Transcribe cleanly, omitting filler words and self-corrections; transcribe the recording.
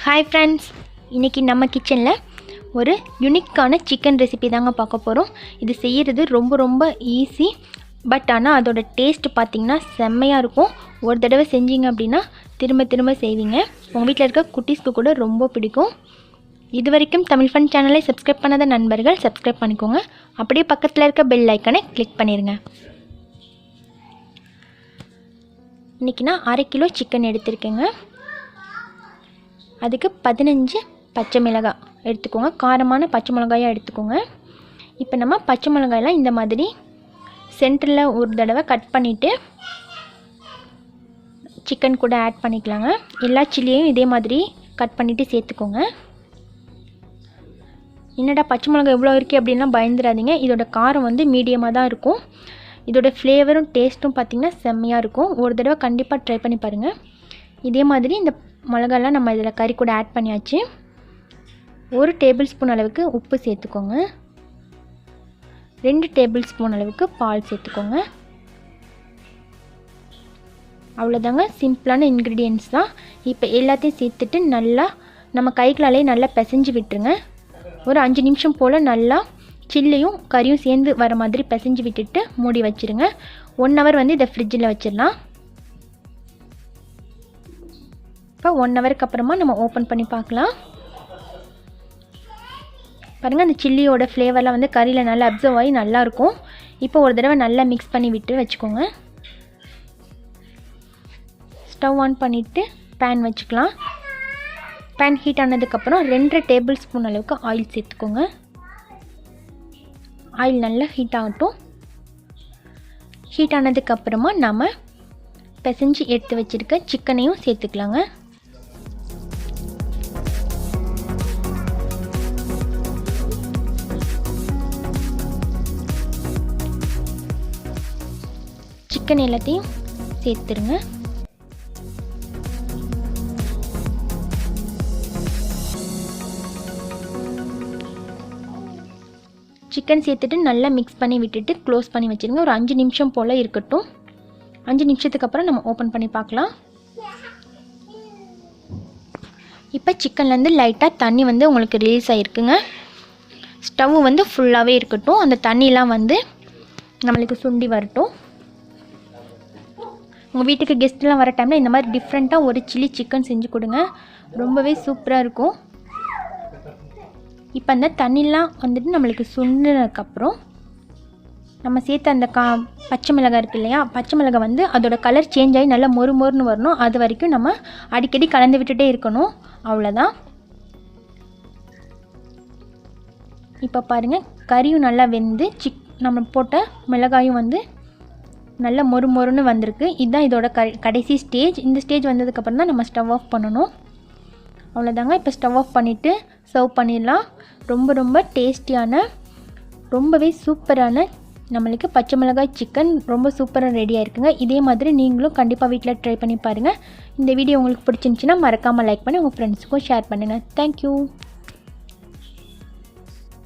Hi friends, இன்றைக்கி நம்ம கிச்சனில் ஒரு யூனிக்கான சிக்கன் ரெசிபி தாங்க பார்க்க போகிறோம். இது செய்கிறது ரொம்ப ஈஸி. பட் ஆனால் அதோட டேஸ்ட் பார்த்திங்கன்னா செம்மையாக இருக்கும். ஒரு தடவை செஞ்சீங்க அப்படின்னா திரும்ப செய்வீங்க. உங்கள் வீட்டில் இருக்க குட்டீஸ்க்கு கூட ரொம்ப பிடிக்கும். இது வரைக்கும் தமிழ் ஃபன் சேனலை சப்ஸ்கிரைப் பண்ணாத நண்பர்கள் சப்ஸ்கிரைப் பண்ணிக்கோங்க. அப்படியே பக்கத்தில் இருக்க பெல் ஐக்கனை கிளிக் பண்ணிடுங்க. இன்றைக்கி நான் 1/2 கிலோ சிக்கன் எடுத்திருக்கேங்க. அதுக்கு 15 பச்சை மிளகாய் எடுத்துக்கோங்க. காரமான பச்சை மிளகாயாக எடுத்துக்கோங்க. இப்போ நம்ம பச்சை மிளகாயெல்லாம் இந்த மாதிரி சென்டரில் ஒரு தடவை கட் பண்ணிவிட்டு சிக்கன் கூட ஆட் பண்ணிக்கலாங்க. எல்லா சில்லியையும் இதே மாதிரி கட் பண்ணிவிட்டு சேர்த்துக்கோங்க. என்னடா பச்சை மிளகாய் எவ்வளோ இருக்குது அப்படின்லாம் பயந்துடாதீங்க. இதோட காரம் வந்து மீடியமாக தான் இருக்கும். இதோட ஃப்ளேவரும் டேஸ்ட்டும் பார்த்திங்கன்னா செம்மையாக இருக்கும். ஒரு தடவை கண்டிப்பாக ட்ரை பண்ணி பாருங்கள். இதே மாதிரி இந்த மிளகாலாம் நம்ம இதில் கறி கூட ஆட் பண்ணியாச்சு. 1 டேபிள் ஸ்பூன் அளவுக்கு உப்பு சேர்த்துக்கோங்க. 2 டேபிள் ஸ்பூன் அளவுக்கு பால் சேர்த்துக்கோங்க. அவ்வளோதாங்க, சிம்பிளான இன்க்ரீடியன்ட்ஸ் தான். இப்போ எல்லாத்தையும் சேர்த்துட்டு நல்லா நம்ம கைகளாலே நல்லா பிசைஞ்சு விட்டுருங்க. ஒரு 5 நிமிஷம் போல் நல்லா சில்லியும் கறியும் சேர்ந்து வர மாதிரி பிசைஞ்சு விட்டுட்டு மூடி வச்சுருங்க. 1 ஹவர் வந்து இதை ஃப்ரிட்ஜில் வச்சிடலாம். இப்போ 1 ஹவருக்கு அப்புறமா நம்ம ஓப்பன் பண்ணி பார்க்கலாம். பாருங்கள், அந்த சில்லியோட ஃப்ளேவர்லாம் வந்து கறியில் நல்லா அப்சர்வ் ஆகி நல்லாயிருக்கும். இப்போ ஒரு தடவை நல்லா மிக்ஸ் பண்ணி விட்டு வச்சுக்கோங்க. ஸ்டவ் ஆன் பண்ணிவிட்டு பேன் வச்சுக்கலாம். பேன் ஹீட் ஆனதுக்கப்புறம் 2 டேபிள் ஸ்பூன் அளவுக்கு ஆயில் சேர்த்துக்கோங்க. ஆயில் நல்லா ஹீட் ஆகட்டும். ஹீட் ஆனதுக்கப்புறமா நம்ம பிசைஞ்சு எடுத்து வச்சுருக்க சிக்கனையும் சேர்த்துக்கலாங்க. சிக்கன் எல்லாத்தையும் சேர்த்துருங்க. சிக்கன் சேர்த்துட்டு நல்லா மிக்ஸ் பண்ணி விட்டுட்டு க்ளோஸ் பண்ணி வச்சுருங்க. ஒரு 5 நிமிஷம் போல் இருக்கட்டும். 5 நிமிஷத்துக்கு அப்புறம் நம்ம ஓப்பன் பண்ணி பார்க்கலாம். இப்போ சிக்கன்லேருந்து லைட்டாக தண்ணி வந்து உங்களுக்கு ரிலீஸ் ஆகிருக்குங்க. ஸ்டவ் வந்து ஃபுல்லாகவே இருக்கட்டும். அந்த தண்ணிலாம் வந்து நம்மளுக்கு சுண்டி வரட்டும். உங்கள் வீட்டுக்கு கெஸ்ட்லாம் வர டைமில் இந்த மாதிரி டிஃப்ரெண்ட்டாக ஒரு சில்லி சிக்கன் செஞ்சு கொடுங்க. ரொம்பவே சூப்பராக இருக்கும். இப்போ அந்த தண்ணிலாம் வந்துட்டு நம்மளுக்கு சுண்டினதுக்கப்புறம் நம்ம சேர்த்த அந்த பச்சை மிளகாய் இருக்குது இல்லையா, பச்சை மிளகாய் வந்து அதோட கலர் சேஞ்ச் ஆகி நல்லா மொறுன்னு வரணும். அது வரைக்கும் நம்ம அடிக்கடி கலந்து விட்டுட்டே இருக்கணும். அவ்வளோதான். இப்போ பாருங்கள், கறியும் நல்லா வெந்து நம்ம போட்ட மிளகாயும் வந்து நல்லா மொறுன்னு வந்திருக்கு. இதுதான் இதோட கடைசி ஸ்டேஜ். இந்த ஸ்டேஜ் வந்ததுக்கப்புறம் தான் நம்ம ஸ்டவ் ஆஃப் பண்ணணும். அவ்வளோதாங்க. இப்போ ஸ்டவ் ஆஃப் பண்ணிவிட்டு சர்வ் பண்ணிடலாம். ரொம்ப டேஸ்டியான ரொம்பவே சூப்பரான நம்மளுக்கு பச்சை மிளகாய் சிக்கன் ரொம்ப சூப்பராக ரெடியாக இருக்குங்க. இதே மாதிரி நீங்களும் கண்டிப்பாக வீட்டில் ட்ரை பண்ணி பாருங்கள். இந்த வீடியோ உங்களுக்கு பிடிச்சிருந்துச்சின்னா மறக்காமல் லைக் பண்ணி உங்கள் ஃப்ரெண்ட்ஸுக்கும் ஷேர் பண்ணுங்கள். தேங்க்யூ.